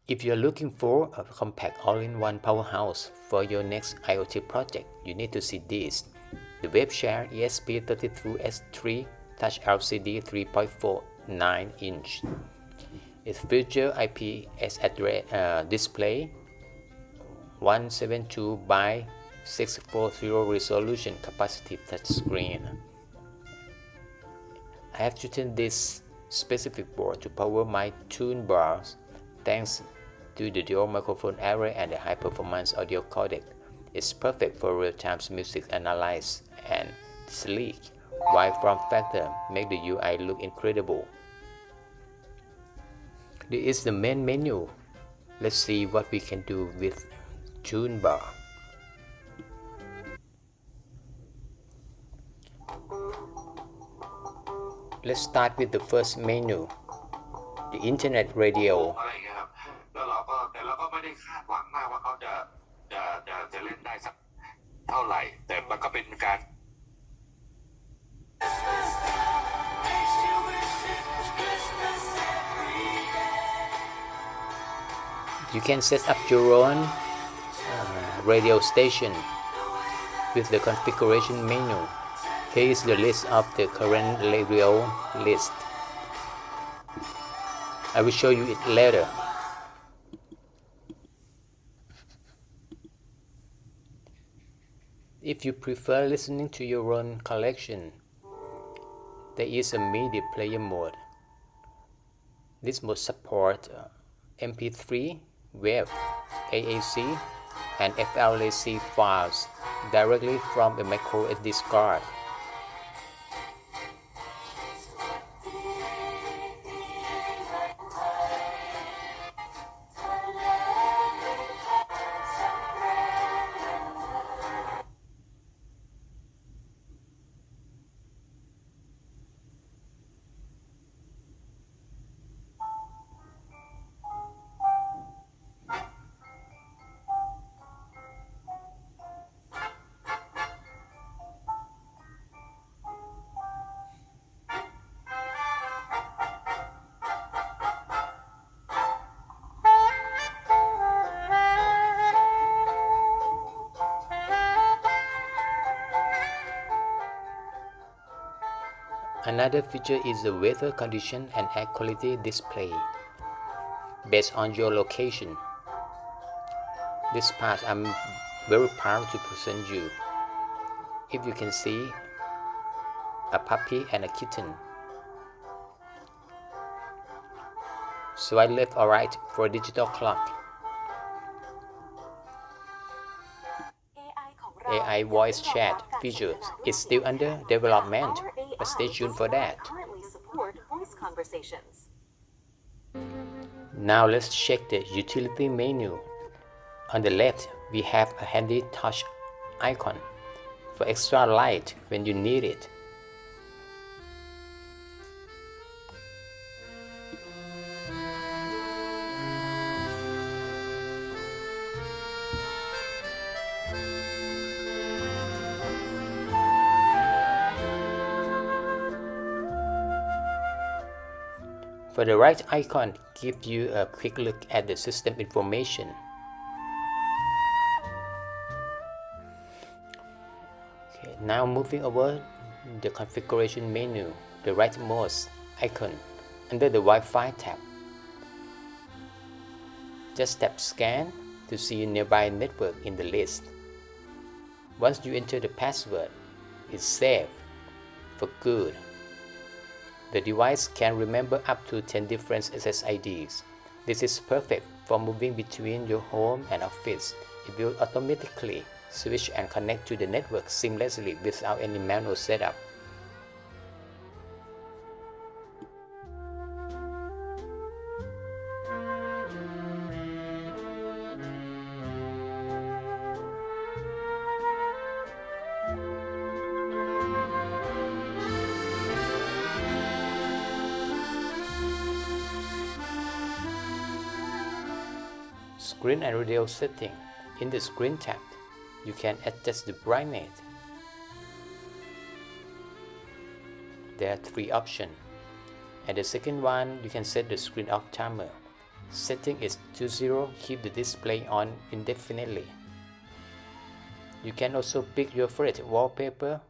If you're looking for a compact all-in-one powerhouse for your next IoT project, you need to see this. The WaveShare ESP32S3 Touch LCD 3.4 9-inch. Its feature IPS display, 172 by 640 resolution capacitive touchscreen. I have chosen this specific board to power my tune bars thanks to the dual microphone array and the high-performance audio codec. It's perfect for real-time music analysis and sleek, while form factor make the UI look incredible. This is the main menu. Let's see what we can do with tune bar. Let's start with the first menu, the Internet Radio. อะไรอย่างเงี้ยครับแล้วเราก็ไม่ได้คาดหวังมากว่าเขาจะเล่นได้สักเท่าไหร่แต่มันก็เป็นการ You can set up your own radio station with the configuration menu. Here is the list of the current radio list. I will show you it later. If you prefer listening to your own collection, there is a media player mode. This mode supports MP3, WAV, AAC, and FLAC files directly from a micro SD card. Another feature is the weather condition and air quality display based on your location. This part I'm very proud to present you. If you can see a puppy and a kitten. Swipe left or right for digital clock. AI voice chat feature is still under development, but stay tuned for that. Now let's check the utility menu. On the left, we have a handy touch icon for extra light when you need it. For the right icon, give you a quick look at the system information. Okay, now moving over the configuration menu, the rightmost icon under the Wi-Fi tab. Just tap scan to see a nearby network in the list. Once you enter the password, it's saved for good. The device can remember up to 10 different SSIDs. This is perfect for moving between your home and office. It will automatically switch and connect to the network seamlessly without any manual setup. Screen and radio setting. In the Screen tab, you can adjust the brightness. There are 3 options. And the second one, you can set the screen off timer. Setting is to 0, keep the display on indefinitely. You can also pick your favorite wallpaper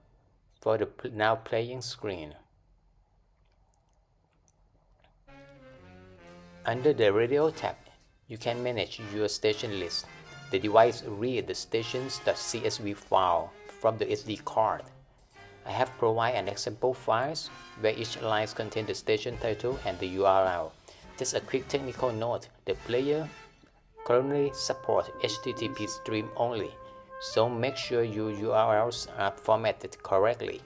for the now playing screen. Under the Radio tab, you can manage your station list. The device reads the stations.csv file from the SD card. I have provided an example files where each line contains the station title and the URL. Just a quick technical note, the player currently supports HTTP stream only, so make sure your URLs are formatted correctly.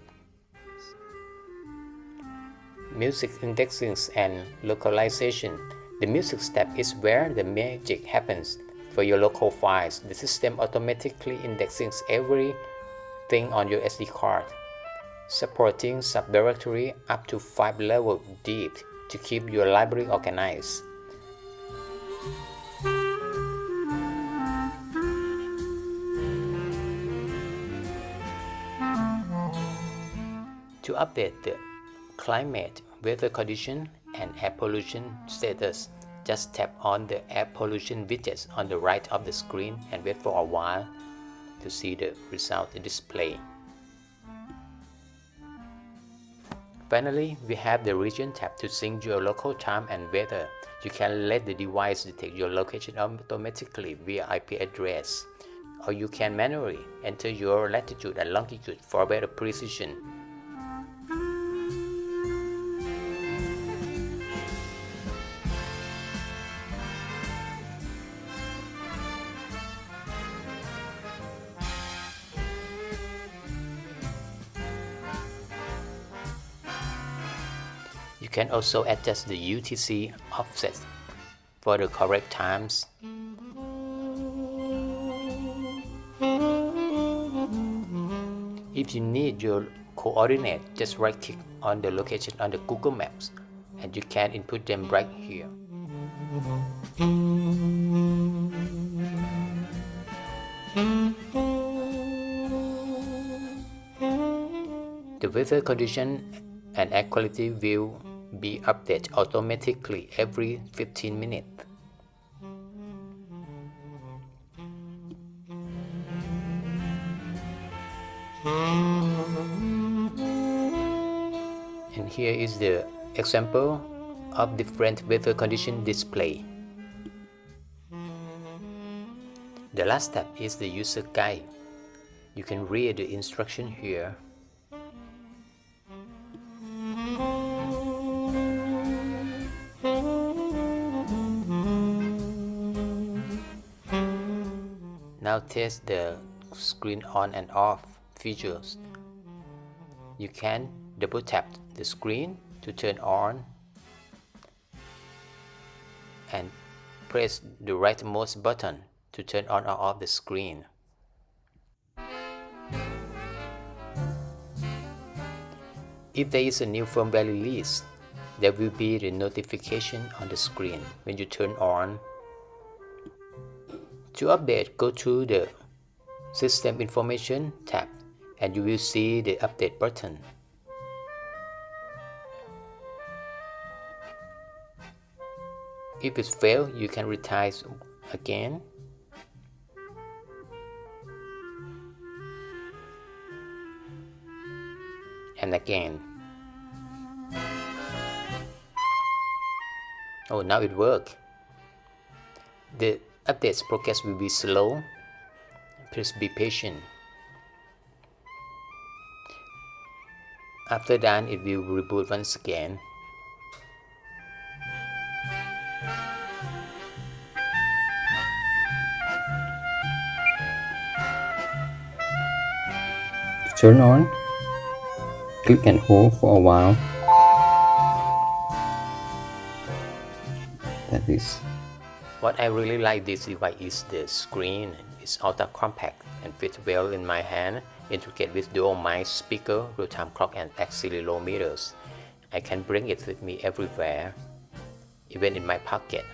Music indexing and localization. The music step is where the magic happens. For your local files, the system automatically indexes everything on your SD card, supporting subdirectory up to 5 levels deep to keep your library organized. To update the climate, weather condition, and air pollution status, just tap on the air pollution widgets on the right of the screen and wait for a while to see the result display. Finally, we have the region tab to sync your local time and weather. You can let the device detect your location automatically via IP address, or you can manually enter your latitude and longitude for better precision. You can also adjust the UTC offset for the correct times. If you need your coordinate, just right-click on the location on the Google Maps and you can input them right here. The weather condition and air quality will be updated automatically every 15 minutes. And here is the example of different weather condition display. The last step is the user guide. You can read the instruction here. Now test the screen on and off features. You can double tap the screen to turn on and press the rightmost button to turn on or off the screen. If there is a new firmware release, there will be the notification on the screen when you turn on. To update, go to the System Information tab and you will see the Update button. If it fails, you can retry again. And again. Oh, now it works. The updates progress will be slow. Please be patient. After that, it will reboot once again. Turn on. Click and hold for a while. That is. What I really like this device is the screen. It's ultra compact and fits well in my hand, integrated with dual mic, speaker, real-time clock and accelerometers. I can bring it with me everywhere, even in my pocket.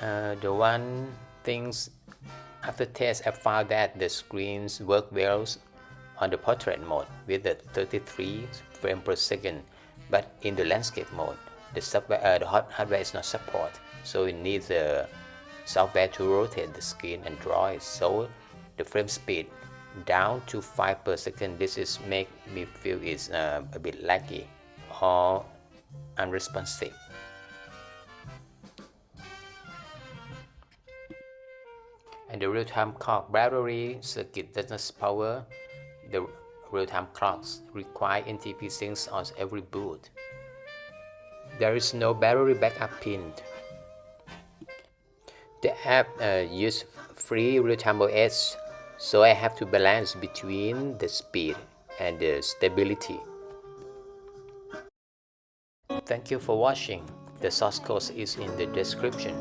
The one things after test I found that the screens work well on the portrait mode with the 33 frames per second But in the landscape mode, the hardware is not support, so it needs the software to rotate the screen and draw it. So the frame speed down to 5 per second. This is make me feel is a bit laggy or unresponsive. And the real-time clock battery circuit does not power the real-time clocks, require NTP syncs on every boot. There is no battery backup pin. The app uses free real-time OS, so I have to balance between the speed and the stability. Thank you for watching. The source code is in the description.